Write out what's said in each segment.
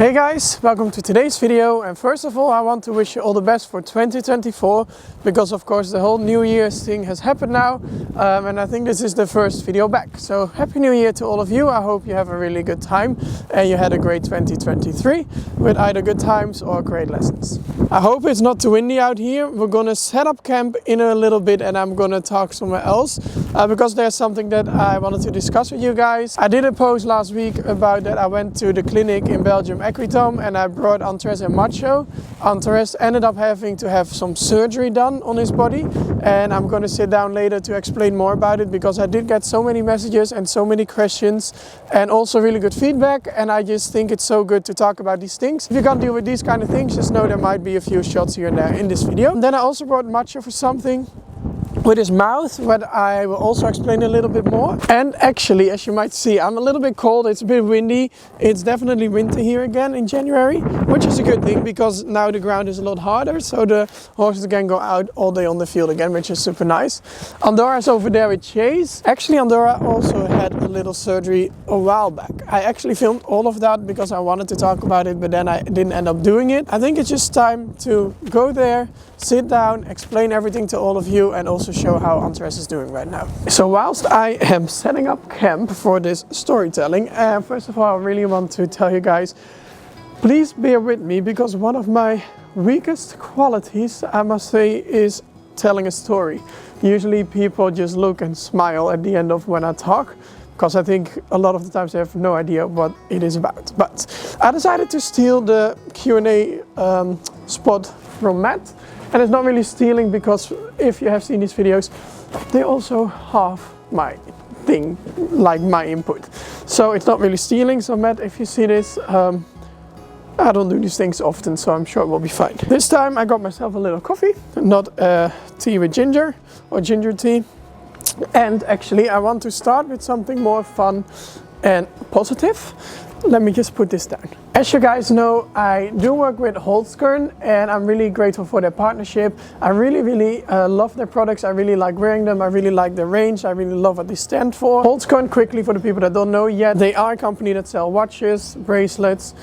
Hey guys, welcome to today's video, and first of all I want to wish you all the best for 2024 because of course the whole New Year's thing has happened now, and I think this is the first video back. So Happy New Year to all of you. I hope you have a really good time and you had a great 2023 with either good times or great lessons. I hope it's not too windy out here. We're gonna set up camp in a little bit and I'm gonna talk somewhere else because there's something that I wanted to discuss with you guys. I did a post last week about that I went to the clinic in Belgium and I brought Andres and Macho. Andres ended up having to have some surgery done on his body, and I'm going to sit down later to explain more about it because I did get so many messages and so many questions and also really good feedback, and I just think it's so good to talk about these things. If you can't deal with these kind of things, just know there might be a few shots here and there in this video. And then I also brought Macho for something with his mouth, but I will also explain a little bit more. And actually, as you might see, I'm a little bit cold, it's a bit windy. It's definitely winter here again in January, which is a good thing because now the ground is a lot harder, so the horses can go out all day on the field again, which is super nice. Andora's over there with Chase. Actually, Andora also had a little surgery a while back. I actually filmed all of that because I wanted to talk about it, but then I didn't end up doing it. I think it's just time to go there, sit down, explain everything to all of you, and also show how Andres is doing right now. So whilst I am setting up camp for this storytelling, first of all I really want to tell you guys, please bear with me because one of my weakest qualities, I must say, is telling a story. Usually people just look and smile at the end of when I talk, because I think a lot of the times they have no idea what it is about. But I decided to steal the Q&A spot from Matt. And it's not really stealing because if you have seen these videos, they also have my thing, like my input. So it's not really stealing. So Matt, if you see this, I don't do these things often, so I'm sure it will be fine. This time I got myself a little coffee, not tea with ginger or ginger tea. And actually I want to start with something more fun and positive. Let me just put this down. As you guys know, I do work with Holzkern and I'm really grateful for their partnership. I really love their products. I really like wearing them. I really like their range. I really love what they stand for. Holzkern, quickly for the people that don't know yet, they are a company that sell watches, bracelets,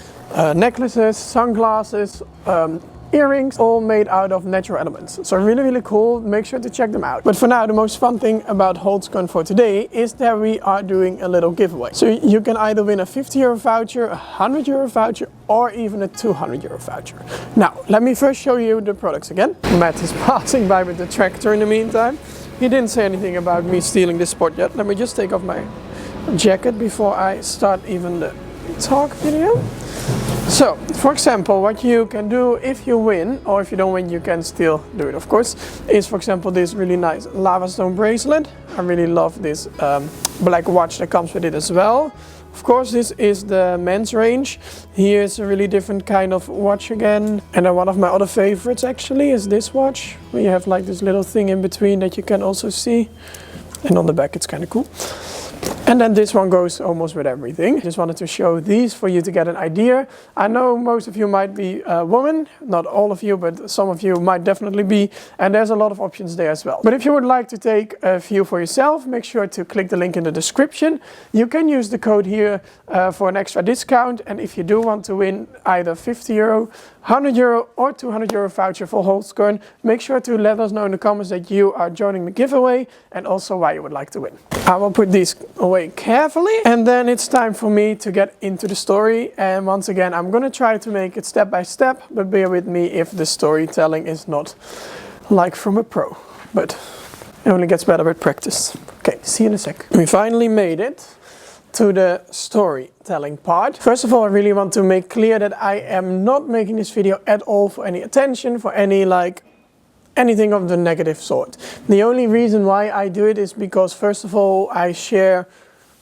necklaces, sunglasses, earrings, all made out of natural elements. So really cool. Make sure to check them out. But for now, the most fun thing about Holzkern for today is that we are doing a little giveaway. So you can either win a 50 euro voucher, a 100 euro voucher, or even a 200 euro voucher. Now, let me first show you the products again. Matt is passing by with the tractor in the meantime. He didn't say anything about me stealing this spot yet. Let me just take off my jacket before I start even the talk video. So, for example, what you can do if you win, or if you don't win, you can still do it, of course, is, for example, this really nice lava stone bracelet. I really love this black watch that comes with it as well. Of course, this is the men's range. Here's a really different kind of watch again. And then one of my other favorites actually is this watch. We have like this little thing in between that you can also see. And on the back it's kind of cool. And then this one goes almost with everything. Just wanted to show these for you to get an idea. I know most of you might be a woman, not all of you, but some of you might definitely be. And there's a lot of options there as well. But if you would like to take a few for yourself, make sure to click the link in the description. You can use the code here for an extra discount. And if you do want to win either 50 euro, 100 euro or 200 euro voucher for Holzkern, make sure to let us know in the comments that you are joining the giveaway and also why you would like to win. I will put these away carefully and then it's time for me to get into the story. And once again, I'm going to try to make it step by step, but bear with me if the storytelling is not like from a pro, but it only gets better with practice. Okay, see you in a sec. We finally made it to the storytelling part. First of all, I really want to make clear that I am not making this video at all for any attention, for any anything of the negative sort. The only reason why I do it is because, first of all, I share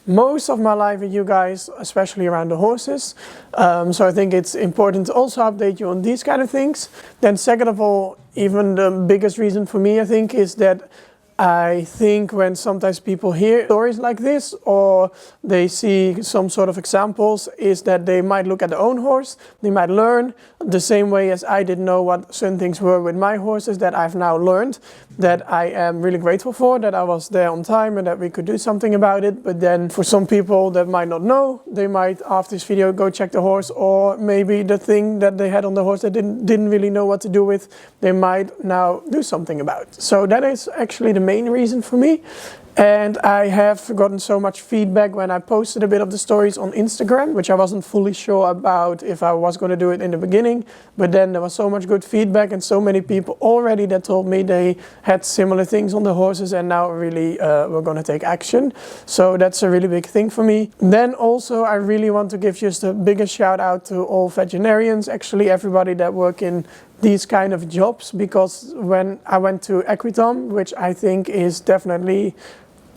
most of my life with you guys, especially around the horses. So I think it's important to also update you on these kind of things. Then second of all, even the biggest reason for me, I think, is that I think when sometimes people hear stories like this or they see some sort of examples is that they might look at their own horse, they might learn the same way as I didn't know what certain things were with my horses that I've now learned, that I am really grateful for, that I was there on time and that we could do something about it. But then for some people that might not know, they might after this video go check the horse, or maybe the thing that they had on the horse that didn't really know what to do with, they might now do something about. So that is actually the main reason for me. And I have gotten so much feedback when I posted a bit of the stories on Instagram, which I wasn't fully sure about if I was going to do it in the beginning. But then there was so much good feedback and so many people already that told me they had similar things on the horses and now really were going to take action. So that's a really big thing for me. Then also I really want to give just a bigger shout out to all veterinarians, actually everybody that work in these kind of jobs, because when I went to Equitom, which I think is definitely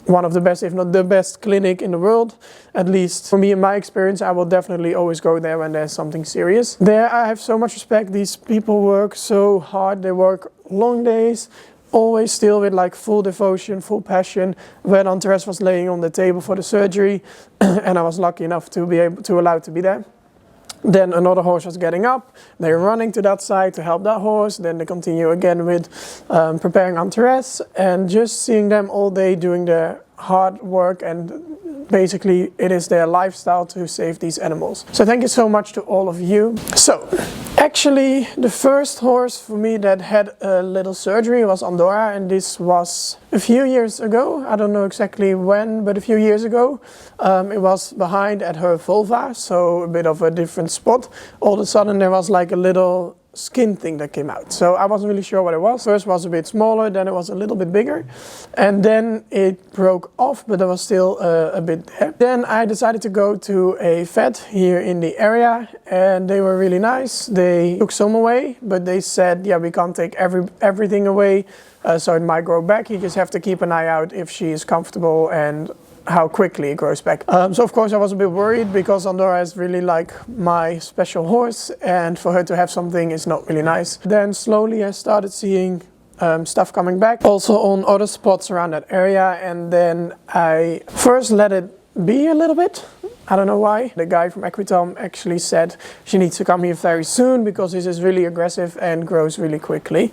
one of the best, if not the best clinic in the world, at least for me in my experience, I will definitely always go there when there's something serious. There I have so much respect. These people work so hard, they work long days, always still with like full devotion, full passion. When Andora was laying on the table for the surgery and I was lucky enough to be allowed to be there. Then another horse was getting up, they're running to that side to help that horse, then they continue again with preparing Andora, and just seeing them all day doing their hard work, and basically it is their lifestyle to save these animals. So thank you so much to all of you. So actually the first horse for me that had a little surgery was Andora, and this was a few years ago. I don't know exactly when, but a few years ago. It was behind at her vulva, so a bit of a different spot. All of a sudden there was like a little skin thing that came out. So I wasn't really sure what it was. First it was a bit smaller, then it was a little bit bigger, and then it broke off, but there was still a bit there. Then I decided to go to a vet here in the area, and they were really nice. They took some away, but they said, yeah, we can't take everything away, so it might grow back. You just have to keep an eye out if she is comfortable and how quickly it grows back. So of course I was a bit worried, because Andora is really like my special horse, and for her to have something is not really nice. Then slowly I started seeing stuff coming back, also on other spots around that area, and then I first let it be a little bit. I don't know why. The guy from Equitom actually said she needs to come here very soon because this is really aggressive and grows really quickly.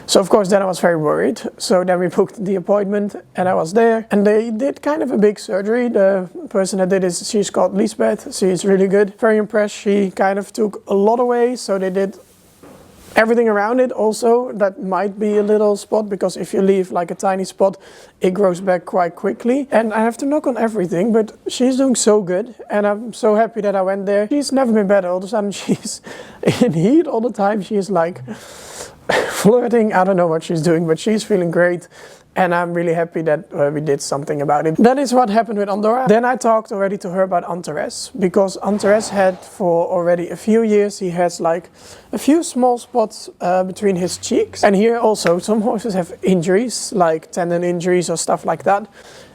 So of course then I was very worried. So then we booked the appointment and I was there, and they did kind of a big surgery. The person that did it, she's called Lisbeth. She's really good. Very impressed. She kind of took a lot away, so they did everything around it also. That might be a little spot, because if you leave like a tiny spot, it grows back quite quickly. And I have to knock on everything, but she's doing so good, and I'm so happy that I went there. She's never been better. All of a sudden she's in heat all the time. She's like flirting. I don't know what she's doing, but she's feeling great. And I'm really happy that we did something about it. That is what happened with Andora. Then I talked already to her about Andora, because Andora had for already a few years, he has like a few small spots between his cheeks. And here also some horses have injuries, like tendon injuries or stuff like that.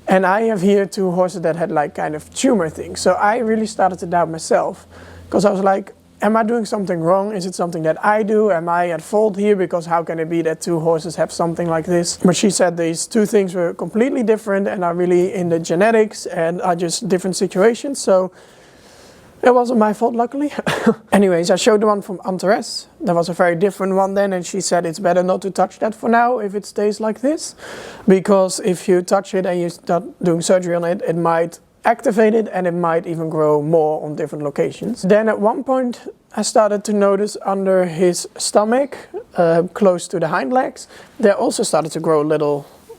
And I have here 2 horses that had like kind of tumor things. So I really started to doubt myself, because I was like, am I doing something wrong? Is it something that I do? Am I at fault here? Because how can it be that 2 horses have something like this? But she said these 2 things were completely different and are really in the genetics and are just different situations. So it wasn't my fault, luckily. Anyways, I showed the one from Andora. There was a very different one then, and she said it's better not to touch that for now if it stays like this. Because if you touch it and you start doing surgery on it, it might activate it and it might even grow more on different locations. Then at one point I started to notice under his stomach, close to the hind legs, there also started to grow a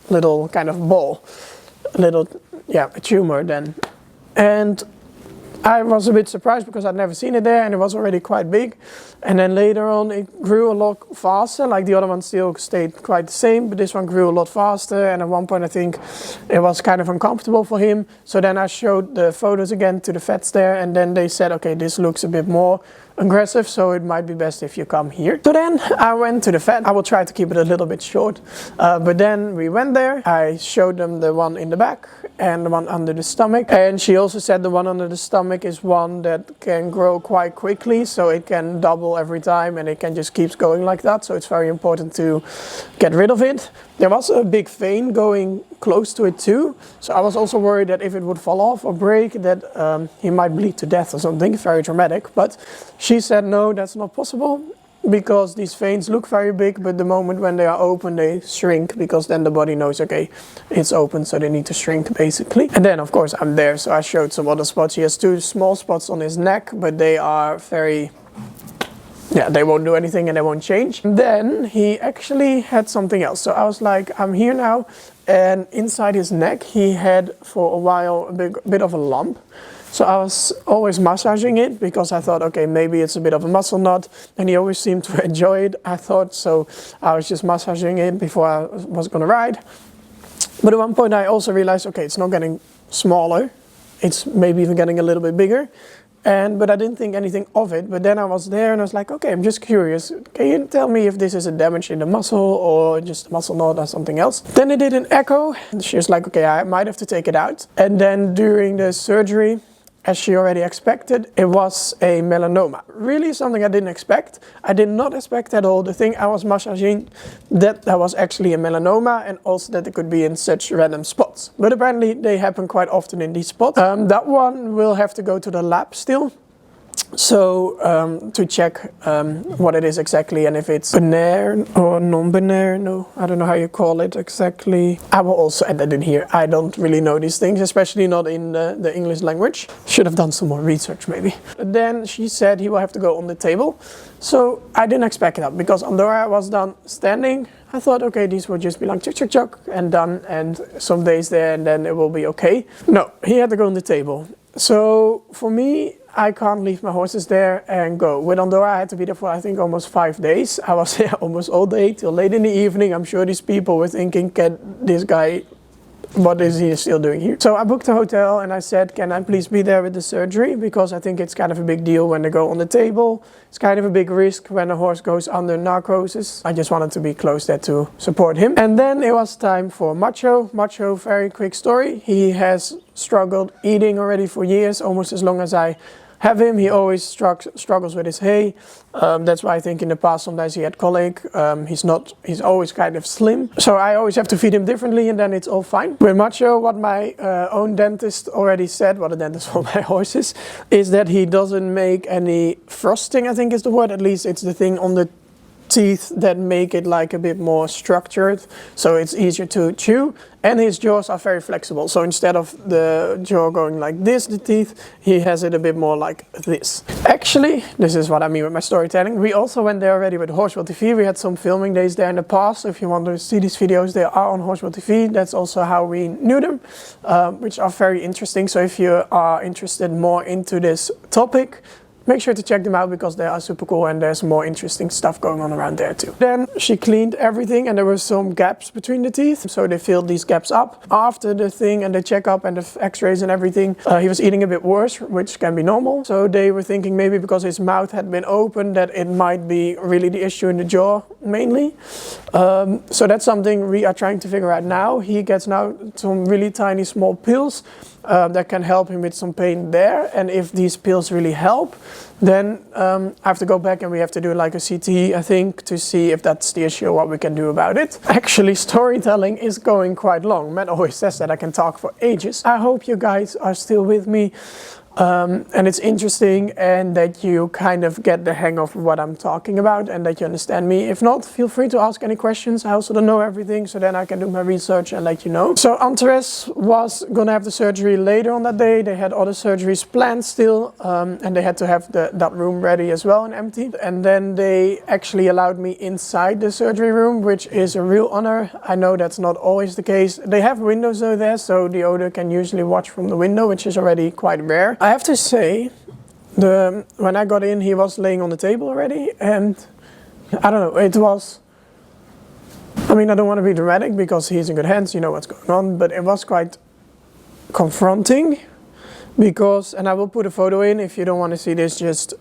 little kind of ball, a tumor then. And I was a bit surprised because I'd never seen it there, and it was already quite big. And then later on it grew a lot faster, like the other one still stayed quite the same, but this one grew a lot faster. And at one point I think it was kind of uncomfortable for him. So then I showed the photos again to the vets there, and then they said, okay, this looks a bit more aggressive, so it might be best if you come here. So then I went to the vet. I will try to keep it a little bit short, but then we went there. I showed them the one in the back and the one under the stomach, and she also said the one under the stomach is one that can grow quite quickly, so it can double every time and it can just keep going like that, so it's very important to get rid of it. There was a big vein going close to it too, so I was also worried that if it would fall off or break, that he might bleed to death or something. Very dramatic, but she said no, that's not possible, because these veins look very big, but the moment when they are open they shrink, because then the body knows, okay, it's open, so they need to shrink basically. And then of course I'm there, so I showed some other spots. He has 2 small spots on his neck, but they are very, yeah, they won't do anything and they won't change. And then he actually had something else, so I was like, I'm here now, and inside his neck he had for a while a bit of a lump. So I was always massaging it, because I thought, okay, maybe it's a bit of a muscle knot, and he always seemed to enjoy it, I thought. So I was just massaging it before I was going to ride. But at one point I also realized, okay, it's not getting smaller, it's maybe even getting a little bit bigger. But I didn't think anything of it. But then I was there and I was like, okay, I'm just curious. Can you tell me if this is a damage in the muscle or just a muscle knot or something else? Then it did an echo. And she was like, okay, I might have to take it out. And then during the surgery, as she already expected, it was a melanoma. Really something I didn't expect. I did not expect at all. The thing I was massaging, that was actually a melanoma, and also that it could be in such random spots. But apparently they happen quite often in these spots. That one will have to go to the lab still. So to check what it is exactly, and if it's binaire or non-binaire, no, I don't know how you call it exactly. I will also add that in here. I don't really know these things, especially not in the English language. Should have done some more research maybe. Then she said he will have to go on the table. So I didn't expect that, because Andora was done standing. I thought, okay, these will just be like chuck, chuck, chuck, and done, and some days there, and then it will be okay. No, he had to go on the table. So for me, I can't leave my horses there and go. With Andora I had to be there for, I think, almost 5 days. I was there almost all day till late in the evening. I'm sure these people were thinking, can this guy, what is he still doing here? So I booked a hotel and I said, can I please be there with the surgery? Because I think it's kind of a big deal when they go on the table. It's kind of a big risk when a horse goes under narcosis. I just wanted to be close there to support him. And then it was time for Macho. Macho, very quick story. He has struggled eating already for years, almost as long as I have him. He always struggles with his hay. That's why I think in the past sometimes he had colic. He's always kind of slim. So I always have to feed him differently, and then it's all fine. With Macho, what my own dentist already said, what a dentist for my horses, is that he doesn't make any frosting, I think is the word. At least it's the thing on the teeth that make it like a bit more structured, so it's easier to chew, and his jaws are very flexible. So instead of the jaw going like this, the teeth, he has it a bit more like this. Actually, this is what I mean with my storytelling. We also went there already with Horsewell TV. We had some filming days there in the past. If you want to see these videos, they are on Horsewell TV. That's also how we knew them, which are very interesting. So if you are interested more into this topic, make sure to check them out, because they are super cool and there's more interesting stuff going on around there too. Then she cleaned everything and there were some gaps between the teeth, so they filled these gaps up. After the thing and the checkup and the x-rays and everything, he was eating a bit worse, which can be normal. So they were thinking maybe because his mouth had been open that it might be really the issue in the jaw mainly. So that's something we are trying to figure out now. He gets now some really tiny small pills that can help him with some pain there, and if these pills really help, then I have to go back and we have to do like a CT, I think, to see if that's the issue or what we can do about it. Actually, storytelling is going quite long. Matt always says that I can talk for ages. I hope you guys are still with me. And it's interesting, and that you kind of get the hang of what I'm talking about and that you understand me. If not, feel free to ask any questions. I also don't know everything, so then I can do my research and let you know. So Antares was gonna have the surgery later on that day. They had other surgeries planned still, and they had to have that room ready as well and empty. And then they actually allowed me inside the surgery room, which is a real honor. I know that's not always the case. They have windows though there, so the owner can usually watch from the window, which is already quite rare. I have to say, when I got in, he was laying on the table already, and I don't know, it was, I mean, I don't want to be dramatic because he's in good hands, you know what's going on, but it was quite confronting because, and I will put a photo in if you don't want to see this, just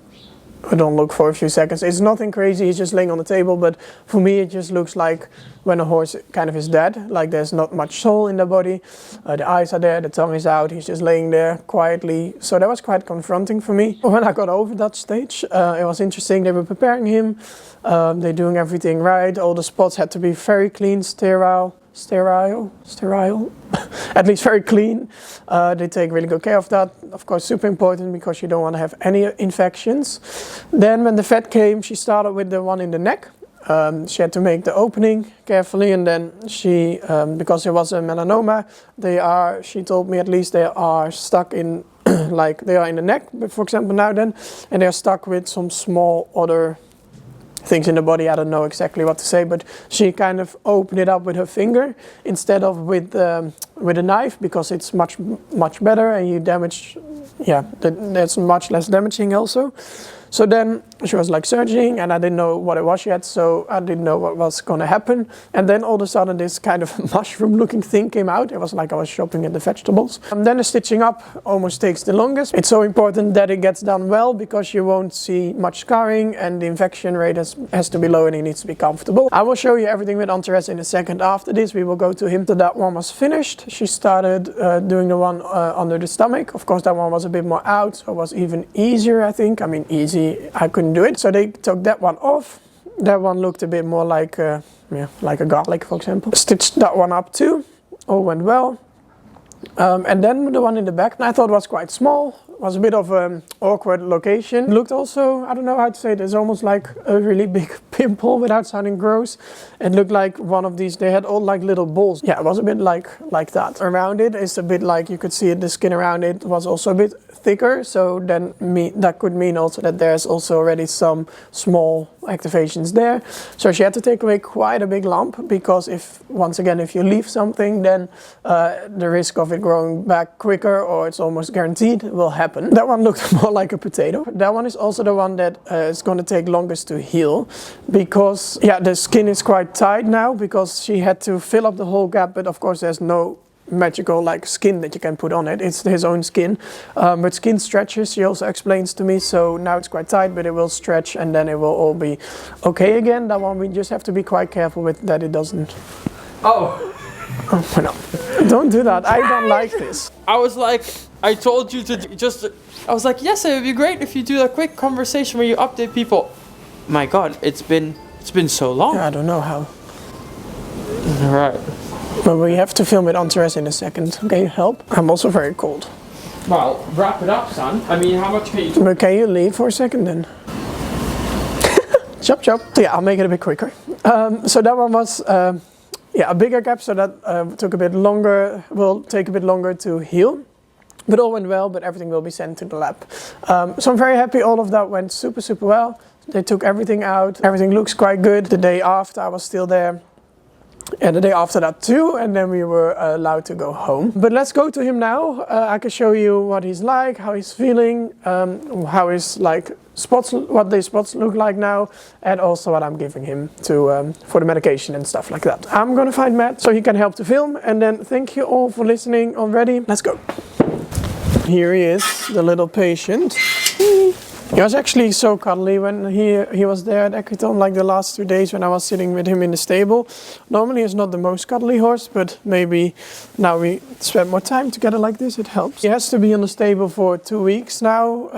don't look for a few seconds. It's nothing crazy, he's just laying on the table, but for me it just looks like when a horse kind of is dead, like there's not much soul in the body. The eyes are there, the tongue is out, he's just laying there quietly. So that was quite confronting for me. When I got over that stage, it was interesting. They were preparing him, they're doing everything right. All the spots had to be very clean, sterile, at least very clean. They take really good care of that. Of course, super important because you don't want to have any infections. Then when the vet came, she started with the one in the neck. She had to make the opening carefully, and then she, because it was a melanoma, she told me at least they are stuck in, like they are in the neck, for example now then, and they are stuck with some small other things in the body. I don't know exactly what to say, but she kind of opened it up with her finger instead of with a knife, because it's much better and you damage, that's much less damaging also. So then she was like searching, and I didn't know what it was yet, so I didn't know what was going to happen. And then all of a sudden this kind of mushroom looking thing came out. It was like I was shopping at the vegetables. And then the stitching up almost takes the longest. It's so important that it gets done well, because you won't see much scarring and the infection rate has to be low and he needs to be comfortable. I will show you everything with Andora in a second. After this we will go to him. So that one was finished. She started doing the one under the stomach. Of course that one was a bit more out, so it was even easier, I think. I mean, easy, I couldn't do it. So they took that one off. That one looked a bit more like a garlic, for example. Stitched that one up too. All went well. And then the one in the back, I thought was quite small. Was a bit of an awkward location. Looked also, I don't know how to say it, it's almost like a really big pimple without sounding gross. It looked like one of these, they had all like little balls. Yeah, it was a bit like that. Around it is a bit like, you could see it, the skin around it was also a bit thicker. So then that could mean also that there's also already some small activations there. So she had to take away quite a big lump, because once again, if you leave something, then the risk of it growing back quicker, or it's almost guaranteed, will happen. That one looked more like a potato. That one is also the one that is going to take longest to heal, because the skin is quite tight now, because she had to fill up the whole gap, but of course there's no magical like skin that you can put on it. It's his own skin, but skin stretches, she also explains to me. So now it's quite tight, but it will stretch and then it will all be okay again. That one we just have to be quite careful with, that it doesn't. Oh no, don't do that. I don't like this. I was like, I told you to just, I was like, yes, it would be great if you do a quick conversation where you update people. My God, it's been so long. Yeah, I don't know how. Right. But we have to film with Andora in a second. Can you help? I'm also very cold. Well, wrap it up, son. I mean, how much can you do? But can you leave for a second then? Chop chop. So yeah, I'll make it a bit quicker. So that one was a bigger gap, so that took a bit longer, will take a bit longer to heal. But all went well, but everything will be sent to the lab. So I'm very happy, all of that went super well. They took everything out, everything looks quite good. The day after I was still there. And the day after that too, and then we were allowed to go home. But let's go to him now. I can show you what he's like, how he's feeling, how his spots, what the spots look like now, and also what I'm giving him to for the medication and stuff like that. I'm gonna find Matt so he can help to film, and then thank you all for listening already. Let's go. Here he is, the little patient. He was actually so cuddly when he was there at Equiton, like the last 2 days when I was sitting with him in the stable. Normally he's not the most cuddly horse, but maybe now we spend more time together like this, it helps. He has to be in the stable for 2 weeks now.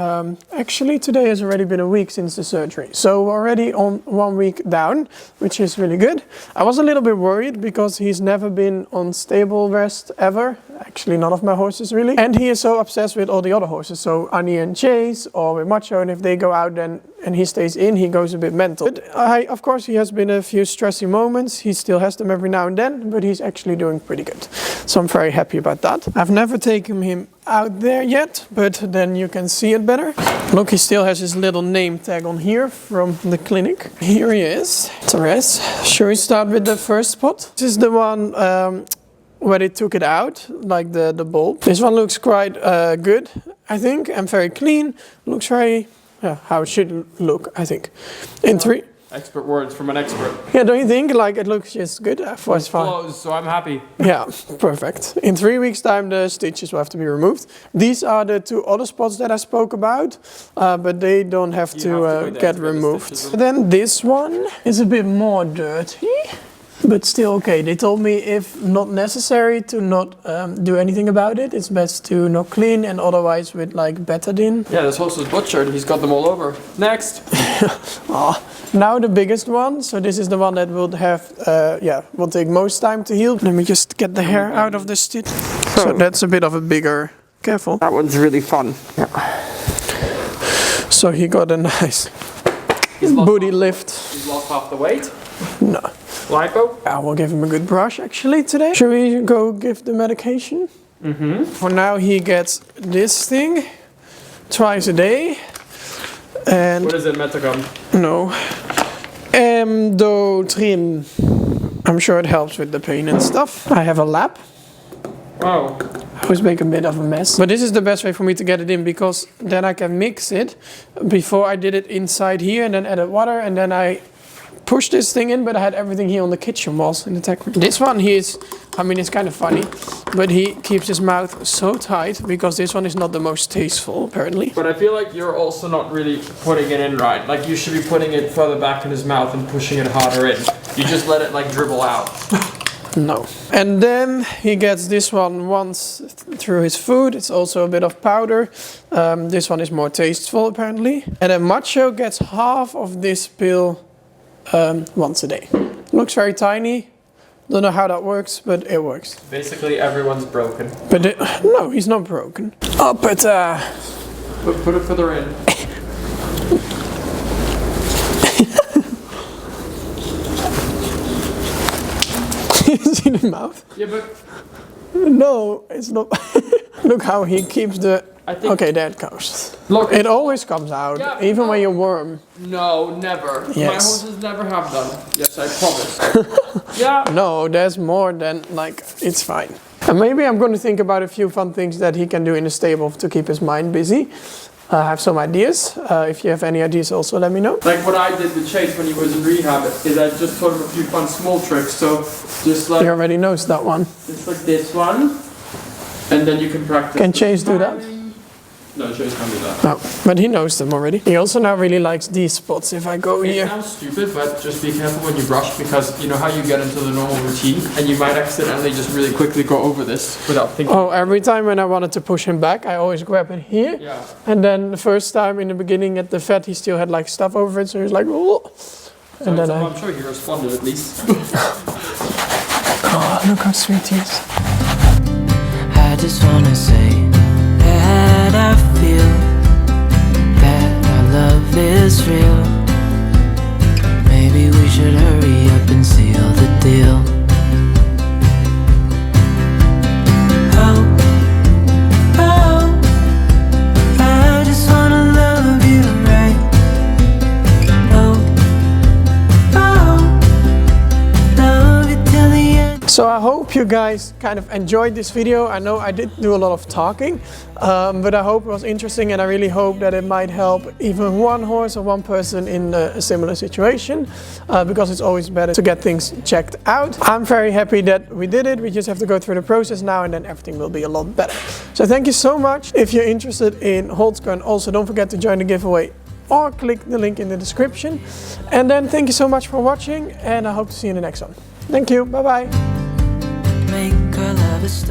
Actually today has already been a week since the surgery. So we're already on 1 week down, which is really good. I was a little bit worried because he's never been on stable rest ever. Actually none of my horses really. And he is so obsessed with all the other horses. So Annie and Chase or with Macho, and if they go out then and he stays in, he goes a bit mental. But of course he has been a few stressy moments. He still has them every now and then, but he's actually doing pretty good. So I'm very happy about that. I've never taken him out there yet, but then you can see it better. Look, he still has his little name tag on here from the clinic. Here he is. Therese. Shall we start with the first spot? This is the one where they took it out, like the bulb. This one looks quite good, I think, and very clean. Looks very how it should look, I think. In Expert words from an expert. Yeah, don't you think? Like, it looks just good. For it's fine. Closed, so I'm happy. Yeah, perfect. In 3 weeks' time, the stitches will have to be removed. These are the 2 other spots that I spoke about, but they don't have to get removed. Then this one is a bit more dirty, but still okay. They told me if not necessary to not do anything about it. It's best to not clean, and otherwise with like betadine. Yeah, this horse is butchered. He's got them all over. Next. Now the biggest one. So this is the one that will have, will take most time to heal. Let me just get the hair out of the stitch. So that's a bit of a bigger. Careful. That one's really fun. Yeah. So he got a nice booty lift. He's lost half the weight. No. Lipo. I will give him a good brush actually today. Should we go give the medication? Mm-hmm. For now he gets this thing twice a day. And what is it, Metacom? No. Endotrim. I'm sure it helps with the pain and stuff. I have a lap. Oh. I always make a bit of a mess. But this is the best way for me to get it in, because then I can mix it. Before I did it inside here and then added water, and then I pushed this thing in, but I had everything here on the kitchen walls in the tech room. This one he is, I mean, it's kind of funny, but he keeps his mouth so tight because this one is not the most tasteful apparently. But I feel like you're also not really putting it in right. Like you should be putting it further back in his mouth and pushing it harder in. You just let it like dribble out. No. And then he gets this one once through his food. It's also a bit of powder. This one is more tasteful apparently. And then Macho gets half of this pill once a day. Looks very tiny. Don't know how that works, but it works. Basically, everyone's broken. But no, he's not broken. Oh, but put it further in. You see the mouth? Yeah, but no, it's not. Look how he keeps the. I think. Okay, there it goes. Look, it always comes out, yeah, even no. when you worm. No, never. Yes. My horses never have done. Yes, I promise. Yeah. No, there's more than like, it's fine. And maybe I'm going to think about a few fun things that he can do in the stable to keep his mind busy. I have some ideas. If you have any ideas also let me know. Like what I did with Chase when he was in rehab is I just taught him a few fun small tricks. So just like... He already knows that one. Just like this one. And then you can practice. Can Chase do that? No, Chase can't do that. No, but he knows them already. He also now really likes these spots if I go here. It sounds stupid, but just be careful when you brush, because you know how you get into the normal routine and you might accidentally just really quickly go over this without thinking. Oh, every time when I wanted to push him back, I always grab it here. Yeah. And then the first time in the beginning at the vet, he still had like stuff over it, so he was like, oh. So and then I'm sure he responded at least. Oh, look how sweet he is. I just wanna say that I feel that our love is real. Maybe we should hurry up and seal the deal. Oh, oh, I just wanna love you right. Oh, oh, love you till the end. So I hope you guys kind of enjoyed this video. I know I did do a lot of talking, but I hope it was interesting, and I really hope that it might help even one horse or one person in a similar situation, because it's always better to get things checked out. I'm very happy that we did it. We just have to go through the process now, and then everything will be a lot better. So thank you so much. If you're interested in Holzkern, also don't forget to join the giveaway or click the link in the description. And then thank you so much for watching, and I hope to see you in the next one. Thank you. Bye bye. Make our love a story.